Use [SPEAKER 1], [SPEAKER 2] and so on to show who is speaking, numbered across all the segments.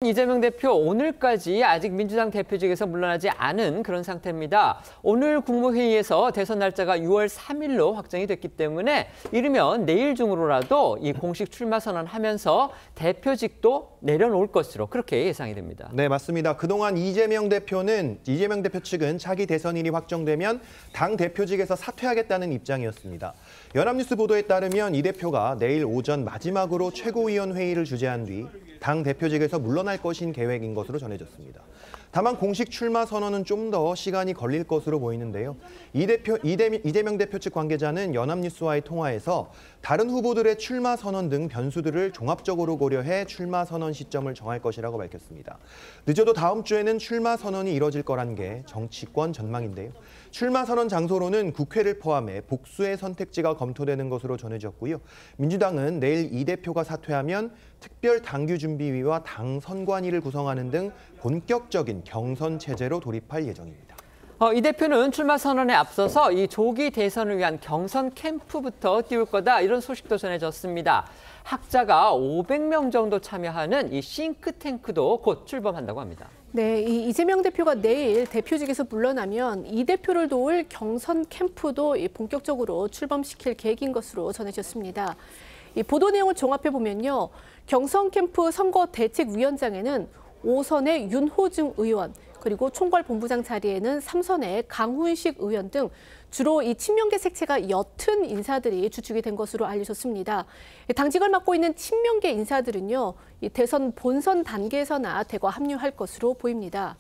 [SPEAKER 1] 이재명 대표 오늘까지 아직 민주당 대표직에서 물러나지 않은 그런 상태입니다. 오늘 국무회의에서 대선 날짜가 6월 3일로 확정이 됐기 때문에 이르면 내일 중으로라도 이 공식 출마 선언하면서 대표직도 내려놓을 것으로 그렇게 예상이 됩니다.
[SPEAKER 2] 네, 맞습니다. 그동안 이재명 대표 측은 차기 대선일이 확정되면 당 대표직에서 사퇴하겠다는 입장이었습니다. 연합뉴스 보도에 따르면 이 대표가 내일 오전 마지막으로 최고위원 회의를 주재한 뒤 당 대표직에서 물러날 것인 계획인 것으로 전해졌습니다. 다만 공식 출마 선언은 좀 더 시간이 걸릴 것으로 보이는데요. 이재명 대표 측 관계자는 연합뉴스와의 통화에서 다른 후보들의 출마 선언 등 변수들을 종합적으로 고려해 출마 선언 시점을 정할 것이라고 밝혔습니다. 늦어도 다음 주에는 출마 선언이 이뤄질 거란 게 정치권 전망인데요. 출마 선언 장소로는 국회를 포함해 복수의 선택지가 검토되는 것으로 전해졌고요. 민주당은 내일 이 대표가 사퇴하면 특별당규준비위와 당 선관위를 구성하는 등 본격적인 경선 체제로 돌입할 예정입니다.
[SPEAKER 1] 이 대표는 출마 선언에 앞서서 이 조기 대선을 위한 경선 캠프부터 띄울 거다 이런 소식도 전해졌습니다. 학자가 500명 정도 참여하는 이 싱크탱크도 곧 출범한다고 합니다.
[SPEAKER 3] 네, 이재명 대표가 내일 대표직에서 물러나면 이 대표를 도울 경선 캠프도 본격적으로 출범시킬 계획인 것으로 전해졌습니다. 이 보도 내용을 종합해 보면요, 경선 캠프 선거대책위원장에는 5선의 윤호중 의원, 그리고 총괄본부장 자리에는 3선의 강훈식 의원 등 주로 이 친명계 색채가 옅은 인사들이 주축이 된 것으로 알려졌습니다. 당직을 맡고 있는 친명계 인사들은요, 이 대선 본선 단계에서나 대거 합류할 것으로 보입니다.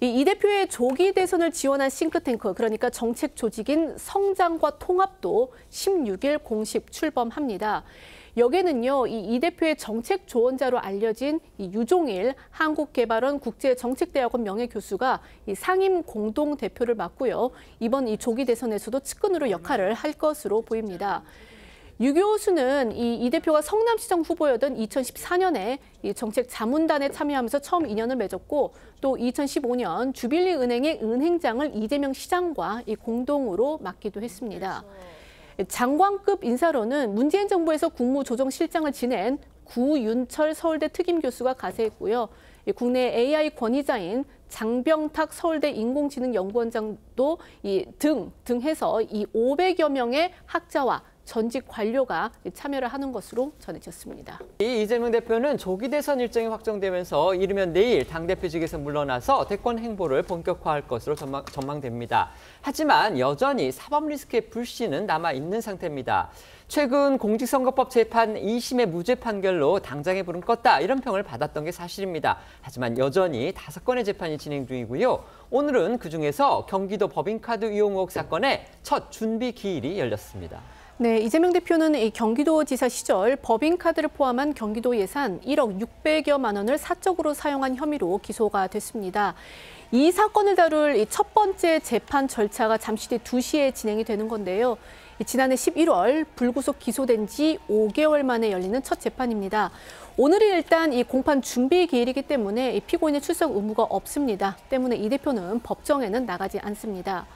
[SPEAKER 3] 이 대표의 조기 대선을 지원한 싱크탱크, 그러니까 정책 조직인 성장과 통합도 16일 공식 출범합니다. 여기에는요, 이 대표의 정책 조언자로 알려진 이 유종일 한국개발원 국제정책대학원 명예교수가 이 상임 공동대표를 맡고요. 이번 이 조기 대선에서도 측근으로 역할을 할 것으로 보입니다. 유 교수는 이 대표가 성남시장 후보였던 2014년에 이 정책 자문단에 참여하면서 처음 인연을 맺었고, 또 2015년 주빌리 은행의 은행장을 이재명 시장과 공동으로 맡기도 했습니다. 장관급 인사로는 문재인 정부에서 국무조정실장을 지낸 구윤철 서울대 특임교수가 가세했고요. 국내 AI 권위자인 장병탁 서울대 인공지능연구원장도 등 해서 이 500여 명의 학자와 전직 관료가 참여를 하는 것으로 전해졌습니다.
[SPEAKER 1] 이재명 대표는 조기 대선 일정이 확정되면서 이르면 내일 당대표직에서 물러나서 대권 행보를 본격화할 것으로 전망됩니다. 하지만 여전히 사법 리스크의 불씨는 남아있는 상태입니다. 최근 공직선거법 재판 2심의 무죄 판결로 당장의 불은 껐다 이런 평을 받았던 게 사실입니다. 하지만 여전히 5건의 재판이 진행 중이고요. 오늘은 그중에서 경기도 법인카드 이용 의혹 사건의 첫 준비 기일이 열렸습니다.
[SPEAKER 3] 네, 이재명 대표는 이 경기도지사 시절 법인카드를 포함한 경기도 예산 1억 600여만 원을 사적으로 사용한 혐의로 기소가 됐습니다. 이 사건을 다룰 첫 번째 재판 절차가 잠시 뒤 2시에 진행이 되는 건데요. 지난해 11월 불구속 기소된 지 5개월 만에 열리는 첫 재판입니다. 오늘이 일단 이 공판 준비 기일이기 때문에 피고인의 출석 의무가 없습니다. 때문에 이 대표는 법정에는 나가지 않습니다.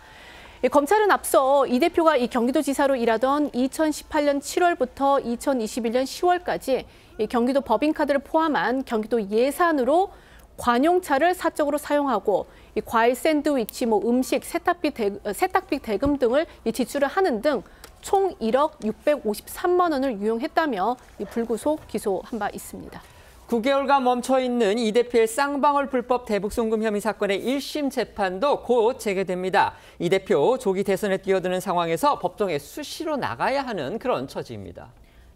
[SPEAKER 3] 검찰은 앞서 이 대표가 경기도지사로 일하던 2018년 7월부터 2021년 10월까지 경기도 법인카드를 포함한 경기도 예산으로 관용차를 사적으로 사용하고 과일 샌드위치, 음식, 세탁비 대금 등을 지출을 하는 등 총 1억 653만 원을 유용했다며 불구속 기소한 바 있습니다.
[SPEAKER 1] 9개월간 멈춰있는 이 대표의 쌍방울 불법 대북송금 혐의 사건의 1심 재판도 곧 재개됩니다. 이 대표 조기 대선에 뛰어드는 상황에서 법정에 수시로 나가야 하는 그런 처지입니다.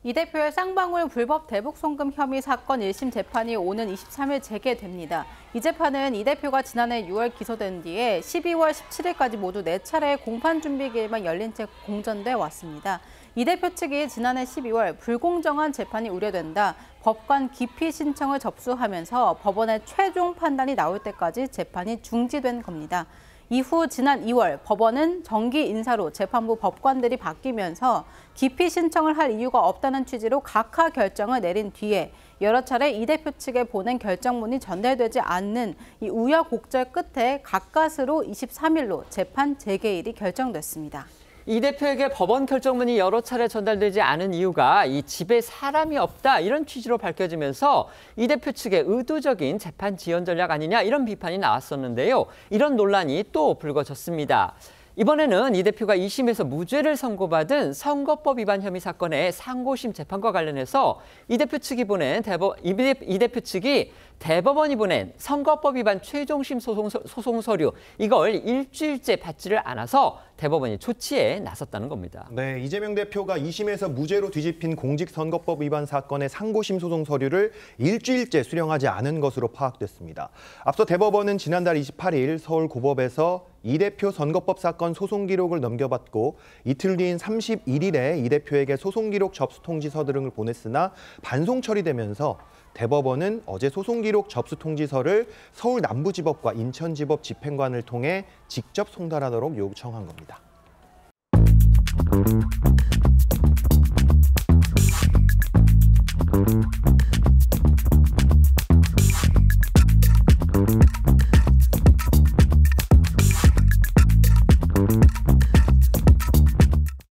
[SPEAKER 4] 이 대표의 쌍방울 불법 대북송금 혐의 사건 1심 재판이 오는 23일 재개됩니다. 이 재판은 이 대표가 지난해 6월 기소된 뒤에 12월 17일까지 모두 4차례의 공판 준비 기일만 열린 채 공전돼 왔습니다. 이 대표 측이 지난해 12월 불공정한 재판이 우려된다 법관 기피 신청을 접수하면서 법원의 최종 판단이 나올 때까지 재판이 중지된 겁니다. 이후 지난 2월 법원은 정기 인사로 재판부 법관들이 바뀌면서 기피 신청을 할 이유가 없다는 취지로 각하 결정을 내린 뒤에 여러 차례 이 대표 측에 보낸 결정문이 전달되지 않는 이 우여곡절 끝에 가까스로 23일로 재판 재개일이 결정됐습니다.
[SPEAKER 1] 이 대표에게 법원 결정문이 여러 차례 전달되지 않은 이유가 이 집에 사람이 없다 이런 취지로 밝혀지면서 이 대표 측의 의도적인 재판 지연 전략 아니냐 이런 비판이 나왔었는데요. 이런 논란이 또 불거졌습니다. 이번에는 이 대표가 2심에서 무죄를 선고받은 선거법 위반 혐의 사건의 상고심 재판과 관련해서 이 대표 측이 대법원이 보낸 선거법 위반 최종심 소송 서류 이걸 일주일째 받지를 않아서 대법원이 조치에 나섰다는 겁니다.
[SPEAKER 2] 네, 이재명 대표가 2심에서 무죄로 뒤집힌 공직선거법 위반 사건의 상고심 소송 서류를 일주일째 수령하지 않은 것으로 파악됐습니다. 앞서 대법원은 지난달 28일 서울고법에서 이 대표 선거법 사건 소송 기록을 넘겨받고 이틀 뒤인 31일에 이 대표에게 소송 기록 접수 통지서 등을 보냈으나 반송 처리되면서 대법원은 어제 소송 기록 접수 통지서를 서울 남부지법과 인천지법 집행관을 통해 직접 송달하도록 요청한 겁니다.